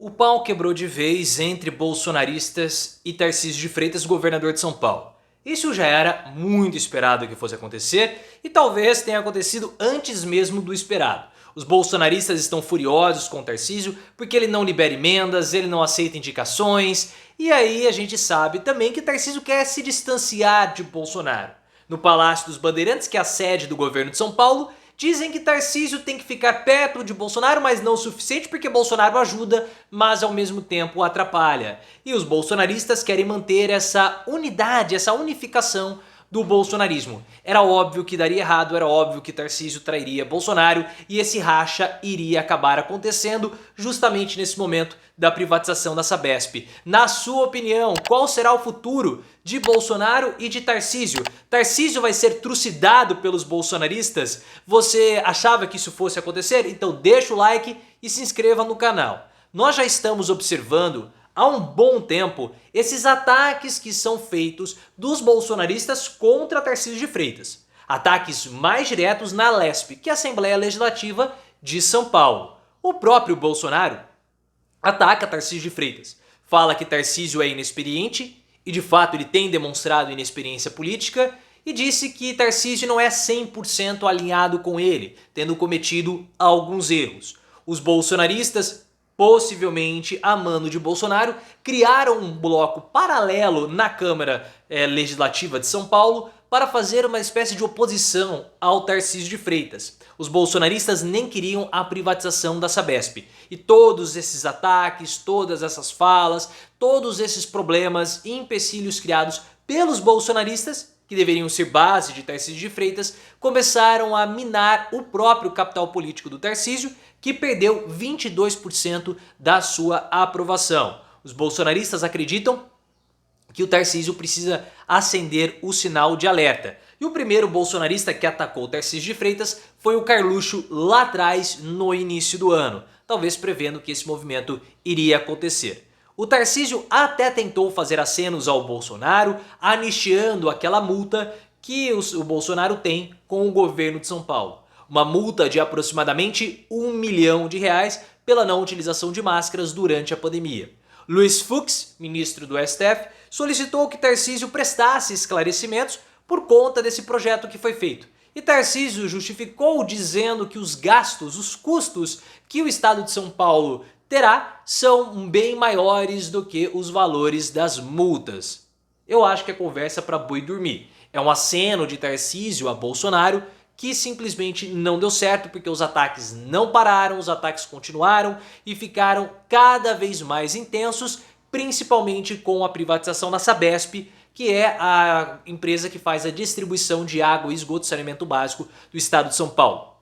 O pau quebrou de vez entre bolsonaristas e Tarcísio de Freitas, governador de São Paulo. Isso já era muito esperado que fosse acontecer e talvez tenha acontecido antes mesmo do esperado. Os bolsonaristas estão furiosos com Tarcísio porque ele não libera emendas, ele não aceita indicações e aí a gente sabe também que Tarcísio quer se distanciar de Bolsonaro. No Palácio dos Bandeirantes, que é a sede do governo de São Paulo, dizem que Tarcísio tem que ficar perto de Bolsonaro, mas não o suficiente porque Bolsonaro ajuda, mas ao mesmo tempo atrapalha. E os bolsonaristas querem manter essa unidade, essa unificação do bolsonarismo. Era óbvio que daria errado, era óbvio que Tarcísio trairia Bolsonaro e esse racha iria acabar acontecendo justamente nesse momento da privatização da Sabesp. Na sua opinião, qual será o futuro de Bolsonaro e de Tarcísio? Tarcísio vai ser trucidado pelos bolsonaristas? Você achava que isso fosse acontecer? Então deixa o like e se inscreva no canal. Nós já estamos observando há um bom tempo esses ataques que são feitos dos bolsonaristas contra Tarcísio de Freitas. Ataques mais diretos na Lesp, que é a Assembleia Legislativa de São Paulo. O próprio Bolsonaro ataca Tarcísio de Freitas. Fala que Tarcísio é inexperiente, e de fato ele tem demonstrado inexperiência política, e disse que Tarcísio não é 100% alinhado com ele, tendo cometido alguns erros. Os bolsonaristas, possivelmente a mando de Bolsonaro, criaram um bloco paralelo na Câmara Legislativa de São Paulo para fazer uma espécie de oposição ao Tarcísio de Freitas. Os bolsonaristas nem queriam a privatização da Sabesp. E todos esses ataques, todas essas falas, todos esses problemas e empecilhos criados pelos bolsonaristas, que deveriam ser base de Tarcísio de Freitas, começaram a minar o próprio capital político do Tarcísio, que perdeu 22% da sua aprovação. Os bolsonaristas acreditam que o Tarcísio precisa acender o sinal de alerta. E o primeiro bolsonarista que atacou o Tarcísio de Freitas foi o Carluxo lá atrás, no início do ano, talvez prevendo que esse movimento iria acontecer. O Tarcísio até tentou fazer acenos ao Bolsonaro, anistiando aquela multa que o Bolsonaro tem com o governo de São Paulo. Uma multa de aproximadamente R$1 milhão pela não utilização de máscaras durante a pandemia. Luiz Fux, ministro do STF, solicitou que Tarcísio prestasse esclarecimentos por conta desse projeto que foi feito. E Tarcísio justificou dizendo que os gastos, os custos que o estado de São Paulo terá são bem maiores do que os valores das multas. Eu acho que é conversa para boi dormir. É um aceno de Tarcísio a Bolsonaro que simplesmente não deu certo porque os ataques não pararam, os ataques continuaram e ficaram cada vez mais intensos, principalmente com a privatização da Sabesp, que é a empresa que faz a distribuição de água e esgoto, saneamento básico do estado de São Paulo.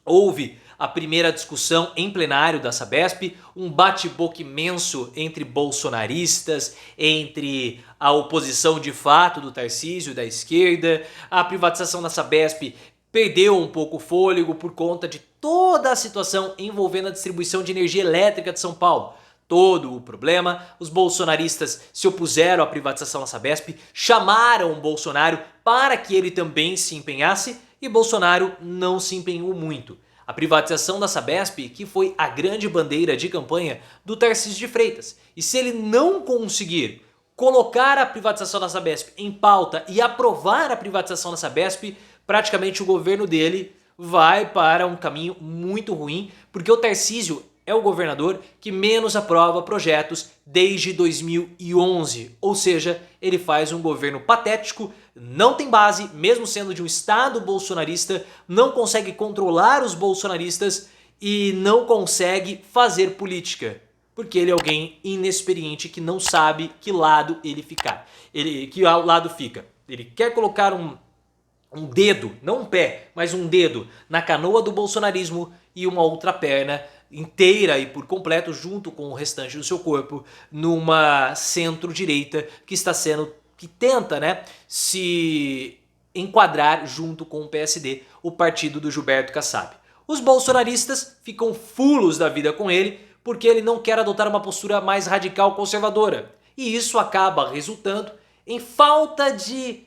Houve a primeira discussão em plenário da Sabesp, um bate-boca imenso entre bolsonaristas, entre a oposição de fato do Tarcísio, da esquerda. A privatização da Sabesp perdeu um pouco o fôlego por conta de toda a situação envolvendo a distribuição de energia elétrica de São Paulo. Todo o problema, os bolsonaristas se opuseram à privatização da Sabesp, chamaram o Bolsonaro para que ele também se empenhasse e Bolsonaro não se empenhou muito. A privatização da Sabesp, que foi a grande bandeira de campanha do Tarcísio de Freitas. E se ele não conseguir colocar a privatização da Sabesp em pauta e aprovar a privatização da Sabesp, praticamente o governo dele vai para um caminho muito ruim, porque o Tarcísio é o governador que menos aprova projetos desde 2011. Ou seja, ele faz um governo patético, não tem base, mesmo sendo de um estado bolsonarista, não consegue controlar os bolsonaristas e não consegue fazer política. Porque ele é alguém inexperiente que não sabe que lado ele ficar. Que lado fica. Ele quer colocar um dedo, não um pé, mas um dedo na canoa do bolsonarismo e uma outra perna inteira e por completo junto com o restante do seu corpo numa centro-direita que tenta, se enquadrar junto com o PSD, o partido do Gilberto Kassab. Os bolsonaristas ficam fulos da vida com ele porque ele não quer adotar uma postura mais radical conservadora. E isso acaba resultando em falta de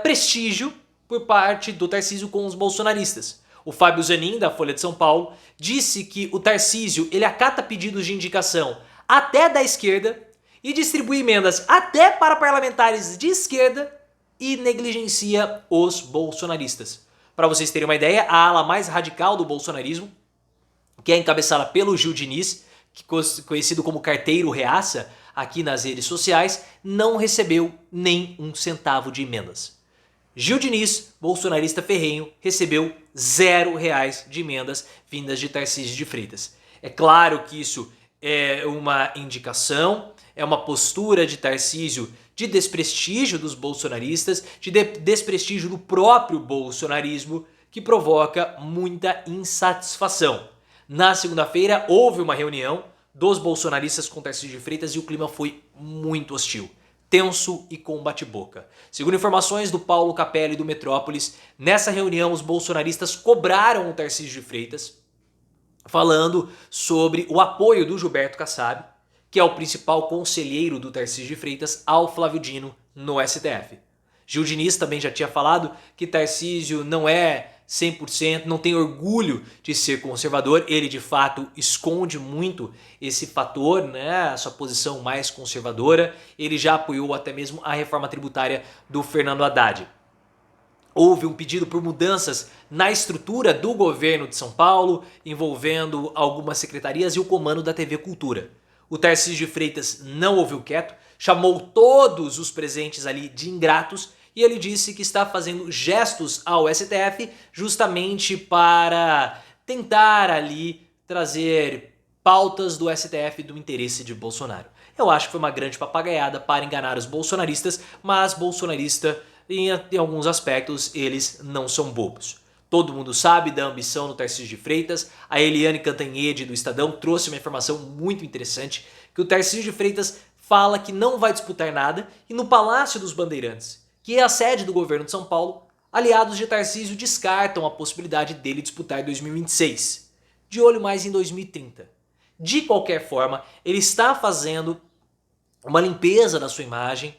prestígio por parte do Tarcísio com os bolsonaristas. O Fábio Zanin, da Folha de São Paulo, disse que o Tarcísio ele acata pedidos de indicação até da esquerda e distribui emendas até para parlamentares de esquerda e negligencia os bolsonaristas. Para vocês terem uma ideia, a ala mais radical do bolsonarismo, que é encabeçada pelo Gil Diniz, conhecido como carteiro reaça aqui nas redes sociais, não recebeu nem um centavo de emendas. Gil Diniz, bolsonarista ferrenho, recebeu R$0 de emendas vindas de Tarcísio de Freitas. É claro que isso é uma indicação, é uma postura de Tarcísio de desprestígio dos bolsonaristas, de desprestígio do próprio bolsonarismo, que provoca muita insatisfação. Na segunda-feira houve uma reunião dos bolsonaristas com Tarcísio de Freitas e o clima foi muito hostil, tenso e com bate-boca. Segundo informações do Paulo Capelli do Metrópolis, nessa reunião os bolsonaristas cobraram o Tarcísio de Freitas, falando sobre o apoio do Gilberto Kassab, que é o principal conselheiro do Tarcísio de Freitas, ao Flávio Dino no STF. Gil Diniz também já tinha falado que Tarcísio não é 100%, não tem orgulho de ser conservador, ele de fato esconde muito esse fator, né, a sua posição mais conservadora, ele já apoiou até mesmo a reforma tributária do Fernando Haddad. Houve um pedido por mudanças na estrutura do governo de São Paulo, envolvendo algumas secretarias e o comando da TV Cultura. O Tarcísio de Freitas não ouviu quieto, chamou todos os presentes ali de ingratos e ele disse que está fazendo gestos ao STF justamente para tentar ali trazer pautas do STF do interesse de Bolsonaro. Eu acho que foi uma grande papagaiada para enganar os bolsonaristas, mas bolsonarista, em alguns aspectos, eles não são bobos. Todo mundo sabe da ambição do Tarcísio de Freitas. A Eliane Cantanhede do Estadão trouxe uma informação muito interessante, que o Tarcísio de Freitas fala que não vai disputar nada e no Palácio dos Bandeirantes, que é a sede do governo de São Paulo, aliados de Tarcísio descartam a possibilidade dele disputar em 2026, de olho mais em 2030. De qualquer forma, ele está fazendo uma limpeza da sua imagem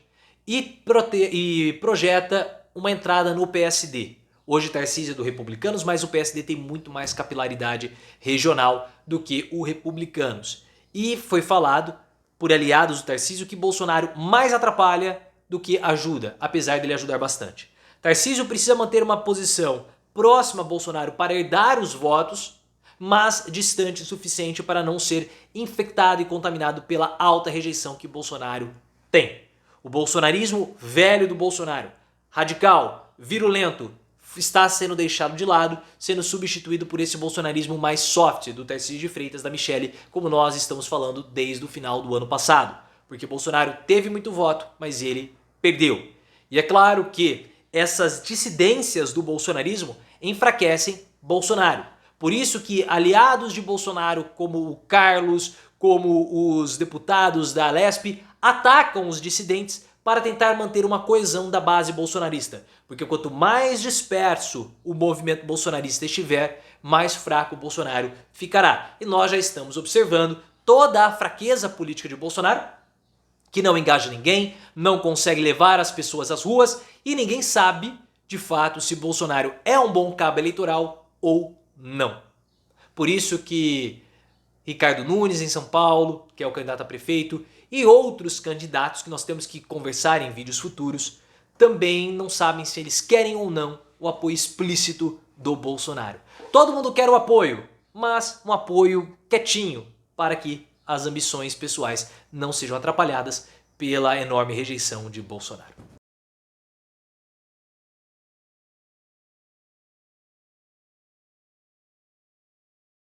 e projeta uma entrada no PSD. Hoje Tarcísio é do Republicanos, mas o PSD tem muito mais capilaridade regional do que o Republicanos. E foi falado por aliados do Tarcísio que Bolsonaro mais atrapalha do que ajuda, apesar dele ajudar bastante. Tarcísio precisa manter uma posição próxima a Bolsonaro para herdar os votos, mas distante o suficiente para não ser infectado e contaminado pela alta rejeição que Bolsonaro tem. O bolsonarismo velho do Bolsonaro, radical, virulento, está sendo deixado de lado, sendo substituído por esse bolsonarismo mais soft do Tarcísio de Freitas, da Michelle, como nós estamos falando desde o final do ano passado. Porque Bolsonaro teve muito voto, mas ele perdeu. E é claro que essas dissidências do bolsonarismo enfraquecem Bolsonaro. Por isso que aliados de Bolsonaro, como o Carlos, como os deputados da Alesp, atacam os dissidentes para tentar manter uma coesão da base bolsonarista. Porque quanto mais disperso o movimento bolsonarista estiver, mais fraco o Bolsonaro ficará. E nós já estamos observando toda a fraqueza política de Bolsonaro, que não engaja ninguém, não consegue levar as pessoas às ruas e ninguém sabe, de fato, se Bolsonaro é um bom cabo eleitoral ou não. Por isso que Ricardo Nunes, em São Paulo, que é o candidato a prefeito, e outros candidatos que nós temos que conversar em vídeos futuros, também não sabem se eles querem ou não o apoio explícito do Bolsonaro. Todo mundo quer o apoio, mas um apoio quietinho, para que as ambições pessoais não sejam atrapalhadas pela enorme rejeição de Bolsonaro.